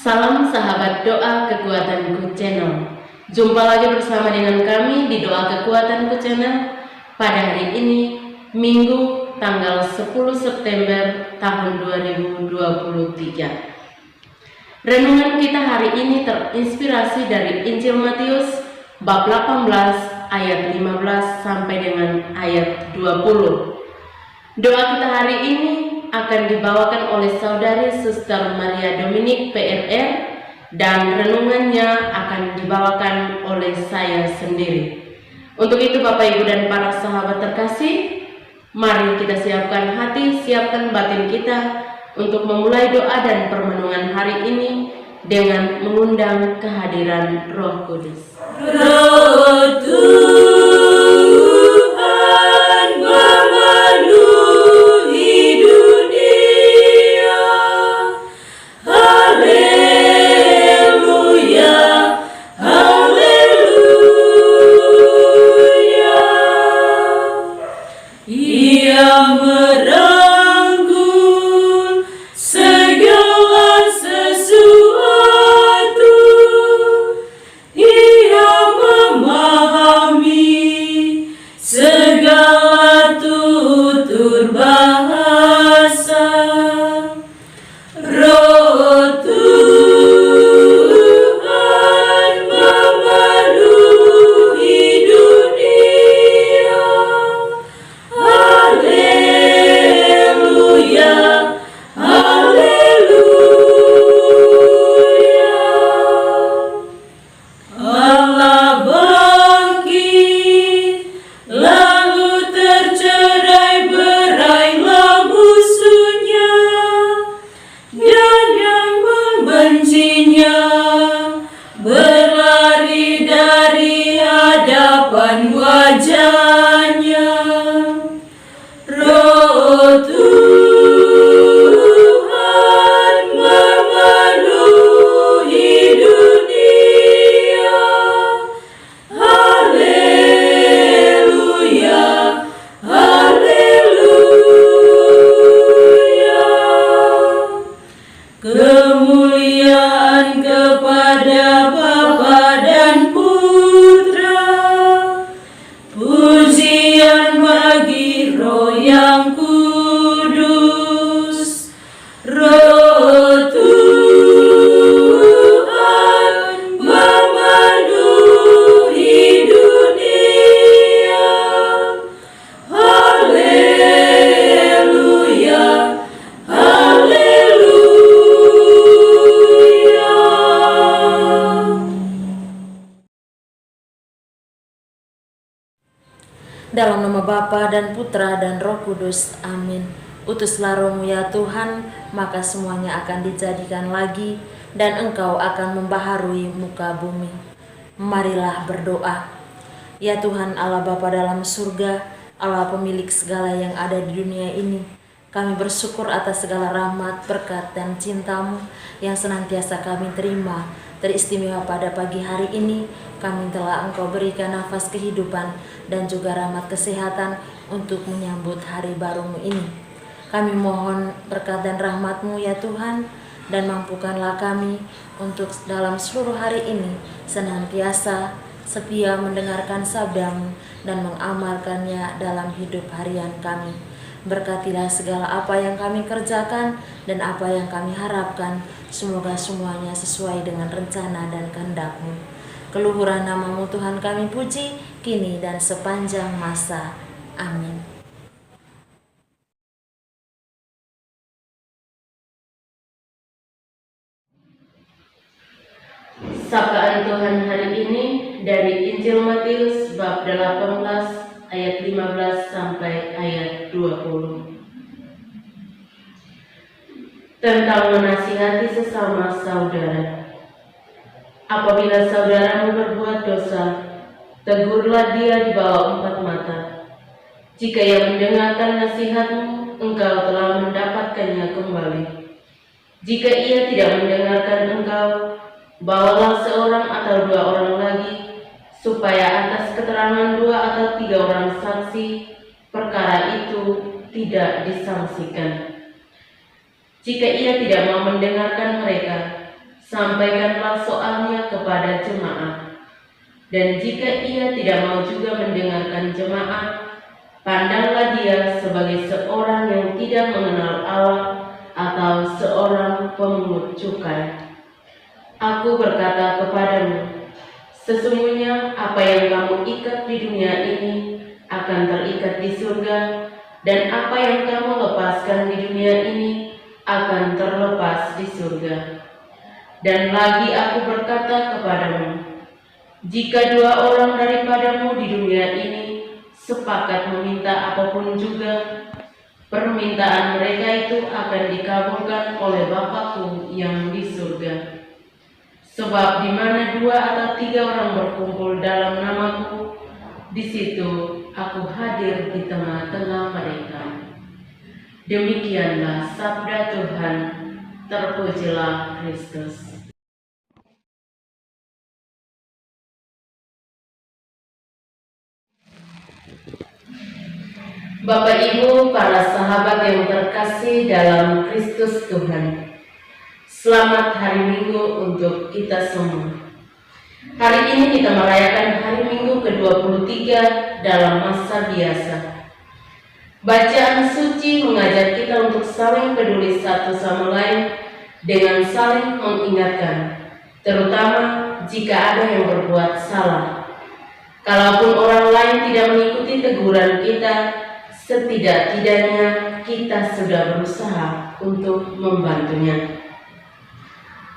Salam sahabat doa kekuatanku channel. Jumpa lagi bersama dengan kami di doa kekuatanku channel pada hari ini, Minggu tanggal 10 September tahun 2023. Renungan kita hari ini terinspirasi dari Injil Matius bab 18 ayat 15 sampai dengan ayat 20. Doa kita hari ini akan dibawakan oleh Saudari Suster Maria Dominik PRR dan renungannya akan dibawakan oleh saya sendiri. Untuk itu Bapak Ibu dan para sahabat terkasih, mari kita siapkan hati, siapkan batin kita untuk memulai doa dan permenungan hari ini dengan mengundang kehadiran Roh Kudus. Roh Tuhan memenuhi dunia. Haleluya, haleluya. Ia merangkul segala sesuatu. Ia memahami segala tutur bahasa. Roh Tuhan memenuhi dunia. Haleluya, haleluya. Allah bangkit, lalu tercerai berailah musuhnya, dan yang membencinya berlari dari hadapan wajahnya. Roh Tuhan memenuhi dunia. Haleluya, haleluya. Kemuliaan kepada Bapa dan Putra, pujian bagi Roh yang kudus. Roh Tuhan memenuhi dunia. Haleluya, haleluya. Dalam nama Bapa dan Putra dan Roh Kudus, amin. Utuslah Roh-Mu ya Tuhan, maka semuanya akan dijadikan lagi, dan Engkau akan membaharui muka bumi. Marilah berdoa. Ya Tuhan Allah Bapa dalam surga, Allah pemilik segala yang ada di dunia ini, kami bersyukur atas segala rahmat, berkat, dan cinta-Mu yang senantiasa kami terima. Teristimewa pada pagi hari ini, kami telah Engkau berikan nafas kehidupan dan juga rahmat kesehatan untuk menyambut hari baru-Mu ini. Kami mohon berkat dan rahmat-Mu ya Tuhan, dan mampukanlah kami untuk dalam seluruh hari ini senantiasa setia mendengarkan sabda-Mu dan mengamalkannya dalam hidup harian kami. Berkatilah segala apa yang kami kerjakan dan apa yang kami harapkan, semoga semuanya sesuai dengan rencana dan kehendak-Mu. Keluhuran nama-Mu Tuhan kami puji, kini dan sepanjang masa. Amin. Sapaan Tuhan hari ini dari Injil Matius bab 18 ayat 15 sampai ayat 20. Tentang menasihati sesama saudara. Apabila saudaramu berbuat dosa, tegurlah dia di bawah 4 mata. Jika ia mendengarkan nasihatmu, engkau telah mendapatkannya kembali. Jika ia tidak mendengarkan engkau, bawalah seorang atau 2 orang lagi, supaya atas keterangan 2 atau 3 orang saksi, perkara itu tidak disangsikan. Jika ia tidak mau mendengarkan mereka, sampaikanlah soalnya kepada jemaat. Dan jika ia tidak mau juga mendengarkan jemaat, pandanglah dia sebagai seorang yang tidak mengenal Allah atau seorang pemungut cukai. Aku berkata kepadamu, sesungguhnya apa yang kamu ikat di dunia ini akan terikat di surga, dan apa yang kamu lepaskan di dunia ini akan terlepas di surga. Dan lagi aku berkata kepadamu, jika dua orang daripadamu di dunia ini sepakat meminta apapun juga, permintaan mereka itu akan dikabulkan oleh Bapa-Ku yang di surga. Sebab di mana 2 atau 3 orang berkumpul dalam nama-Ku, di situ Aku hadir di tengah-tengah mereka. Demikianlah sabda Tuhan. Terpujilah Kristus. Bapak Ibu, para sahabat yang terkasih dalam Kristus Tuhan, selamat hari Minggu untuk kita semua. Hari ini kita merayakan hari Minggu ke-23 dalam masa biasa. Bacaan suci mengajak kita untuk saling peduli satu sama lain dengan saling mengingatkan, terutama jika ada yang berbuat salah. Kalaupun orang lain tidak mengikuti teguran kita, setidak-tidaknya kita sudah berusaha untuk membantunya.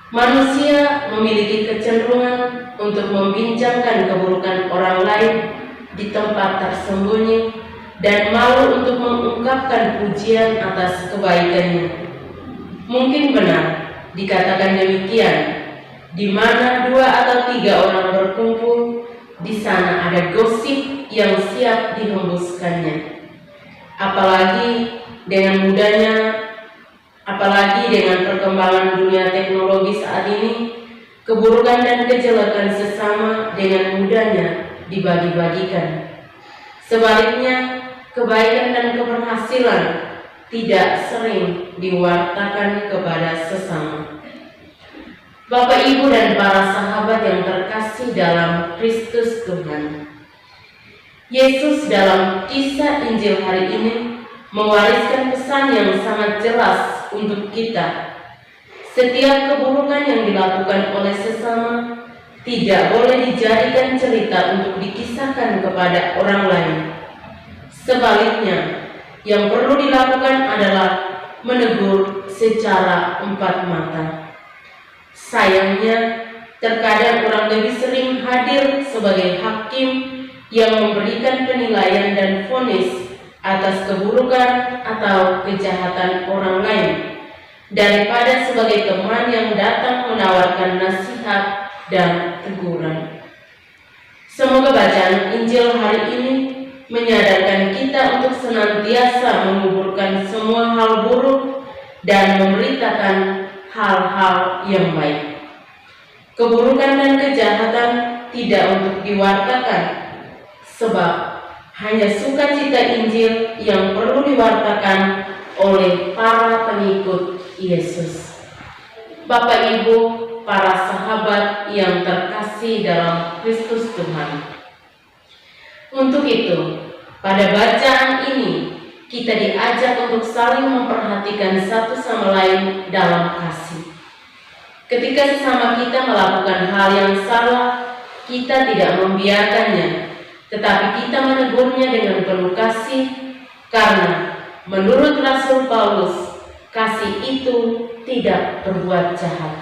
Manusia memiliki kecenderungan untuk membincangkan keburukan orang lain di tempat tersembunyi dan malu untuk mengungkapkan pujian atas kebaikannya. Mungkin benar dikatakan demikian, di mana 2 atau 3 orang berkumpul, di sana ada gosip yang siap dihembuskannya. Apalagi dengan perkembangan dunia teknologi saat ini, keburukan dan kejelekan sesama dengan mudahnya dibagi-bagikan. Sebaliknya, kebaikan dan keberhasilan tidak sering diwartakan kepada sesama. Bapak, Ibu, dan para sahabat yang terkasih dalam Kristus Tuhan, Yesus dalam kisah Injil hari ini mewariskan pesan yang sangat jelas untuk kita. Setiap keburukan yang dilakukan oleh sesama tidak boleh dijadikan cerita untuk dikisahkan kepada orang lain. Sebaliknya, yang perlu dilakukan adalah menegur secara 4 mata. Sayangnya, terkadang orang lebih sering hadir sebagai hakim yang memberikan penilaian dan vonis atas keburukan atau kejahatan orang lain, daripada sebagai teman yang datang menawarkan nasihat dan teguran. Semoga bacaan Injil hari ini menyadarkan kita untuk senantiasa menguburkan semua hal buruk dan memberitakan hal-hal yang baik. Keburukan dan kejahatan tidak untuk diwartakan, sebab hanya sukacita Injil yang perlu diwartakan oleh para pengikut Yesus. Bapak, Ibu, para sahabat yang terkasih dalam Kristus Tuhan, untuk itu, pada bacaan ini kita diajak untuk saling memperhatikan satu sama lain dalam kasih. Ketika sesama kita melakukan hal yang salah, kita tidak membiarkannya, tetapi kita menegurnya dengan penuh kasih, karena menurut Rasul Paulus, kasih itu tidak berbuat jahat.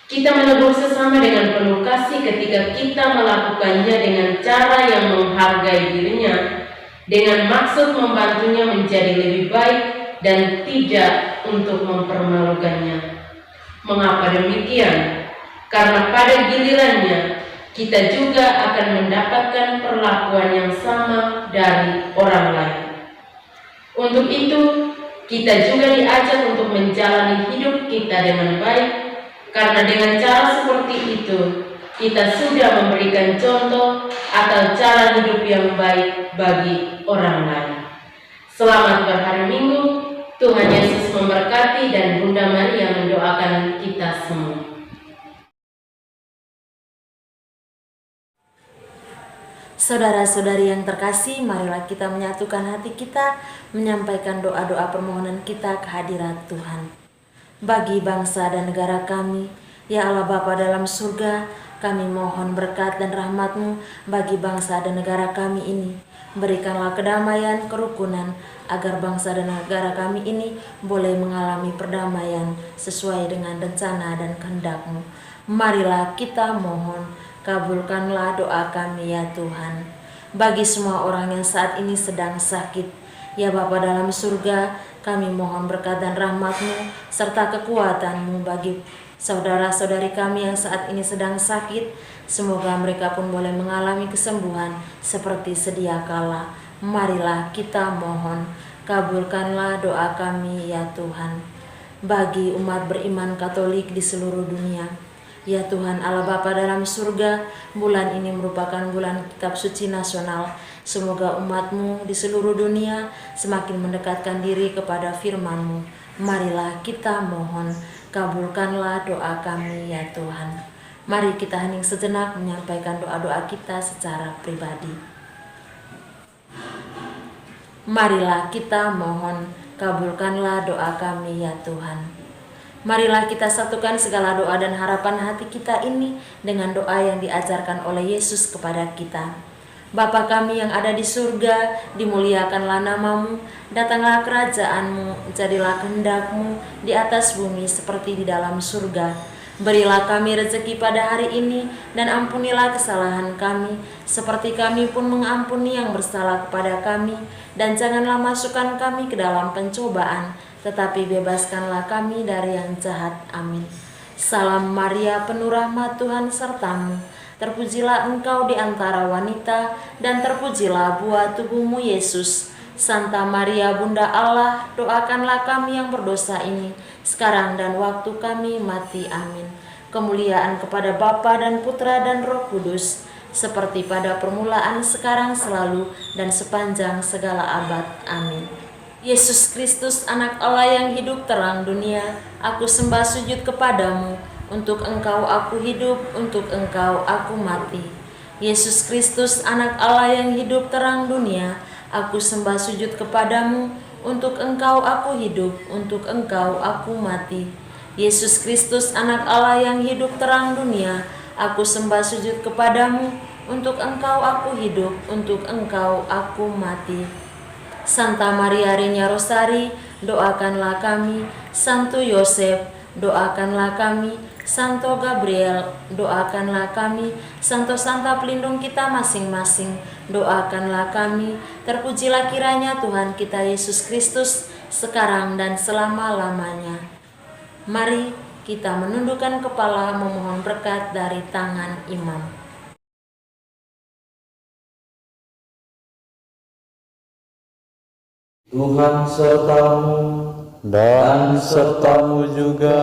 Kita menegur sesama dengan penuh kasih ketika kita melakukannya dengan cara yang menghargai dirinya, dengan maksud membantunya menjadi lebih baik dan tidak untuk mempermalukannya. Mengapa demikian? Karena pada gilirannya kita juga akan mendapatkan perlakuan yang sama dari orang lain. Untuk itu, kita juga diajak untuk menjalani hidup kita dengan baik, karena dengan cara seperti itu, kita sudah memberikan contoh atau cara hidup yang baik bagi orang lain. Selamat berhari Minggu, Tuhan Yesus memberkati dan Bunda Maria mendoakan kita semua. Saudara-saudari yang terkasih, marilah kita menyatukan hati kita, menyampaikan doa-doa permohonan kita ke hadirat Tuhan. Bagi bangsa dan negara kami, ya Allah Bapa dalam surga, kami mohon berkat dan rahmat-Mu bagi bangsa dan negara kami ini. Berikanlah kedamaian, kerukunan, agar bangsa dan negara kami ini boleh mengalami perdamaian sesuai dengan rencana dan kehendak-Mu. Marilah kita mohon, kabulkanlah doa kami ya Tuhan. Bagi semua orang yang saat ini sedang sakit, ya Bapa dalam surga, kami mohon berkat dan rahmat-Mu serta kekuatan-Mu bagi saudara-saudari kami yang saat ini sedang sakit. Semoga mereka pun boleh mengalami kesembuhan seperti sedia kala. Marilah kita mohon, kabulkanlah doa kami ya Tuhan. Bagi umat beriman Katolik di seluruh dunia, ya Tuhan Allah Bapa dalam surga, bulan ini merupakan bulan kitab suci nasional. Semoga umat-Mu di seluruh dunia semakin mendekatkan diri kepada firman-Mu. Marilah kita mohon, kabulkanlah doa kami ya Tuhan. Mari kita hening sejenak menyampaikan doa-doa kita secara pribadi. Marilah kita mohon, kabulkanlah doa kami ya Tuhan. Marilah kita satukan segala doa dan harapan hati kita ini dengan doa yang diajarkan oleh Yesus kepada kita. Bapa kami yang ada di surga, dimuliakanlah nama-Mu, datanglah kerajaan-Mu, jadilah kehendak-Mu di atas bumi seperti di dalam surga. Berilah kami rezeki pada hari ini, dan ampunilah kesalahan kami, seperti kami pun mengampuni yang bersalah kepada kami. Dan janganlah masukkan kami ke dalam pencobaan, tetapi bebaskanlah kami dari yang jahat. Amin. Salam Maria, penuh rahmat Tuhan serta-Mu. Terpujilah Engkau di antara wanita, dan terpujilah buah tubuh-Mu Yesus. Santa Maria Bunda Allah, doakanlah kami yang berdosa ini, sekarang dan waktu kami mati. Amin. Kemuliaan kepada Bapa dan Putra dan Roh Kudus, seperti pada permulaan, sekarang, selalu, dan sepanjang segala abad. Amin. Yesus Kristus, anak Allah yang hidup terang dunia, aku sembah sujud kepadamu. Untuk Engkau aku hidup, untuk Engkau aku mati. Yesus Kristus, anak Allah yang hidup terang dunia, aku sembah sujud kepadamu. Untuk Engkau aku hidup, untuk Engkau aku mati. Yesus Kristus, anak Allah yang hidup terang dunia, aku sembah sujud kepadamu. Untuk Engkau aku hidup, untuk Engkau aku mati. Santa Maria Reina Rosari, doakanlah kami. Santo Yosef, doakanlah kami. Santo Gabriel, doakanlah kami. Santo-santa pelindung kita masing-masing, doakanlah kami. Terpujilah kiranya Tuhan kita Yesus Kristus, sekarang dan selama-lamanya. Mari kita menundukkan kepala memohon berkat dari tangan imam. Tuhan sertamu dan sertamu juga.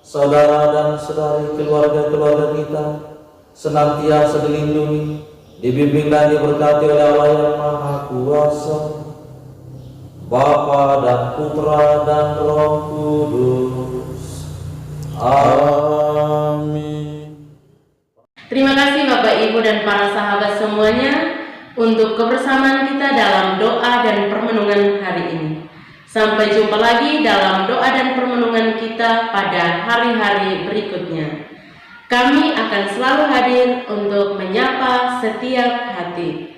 Saudara dan saudari keluarga-keluarga kita senantiasa dilindungi, dibimbing dan diberkati oleh Allah yang Maha Kuasa, Bapa dan Putra dan Roh Kudus. Amin. Terima kasih Bapak Ibu dan para sahabat semuanya untuk kebersamaan kita dalam doa dan permenungan hari ini. Sampai jumpa lagi dalam doa dan permenungan kita pada hari-hari berikutnya. Kami akan selalu hadir untuk menyapa setiap hati.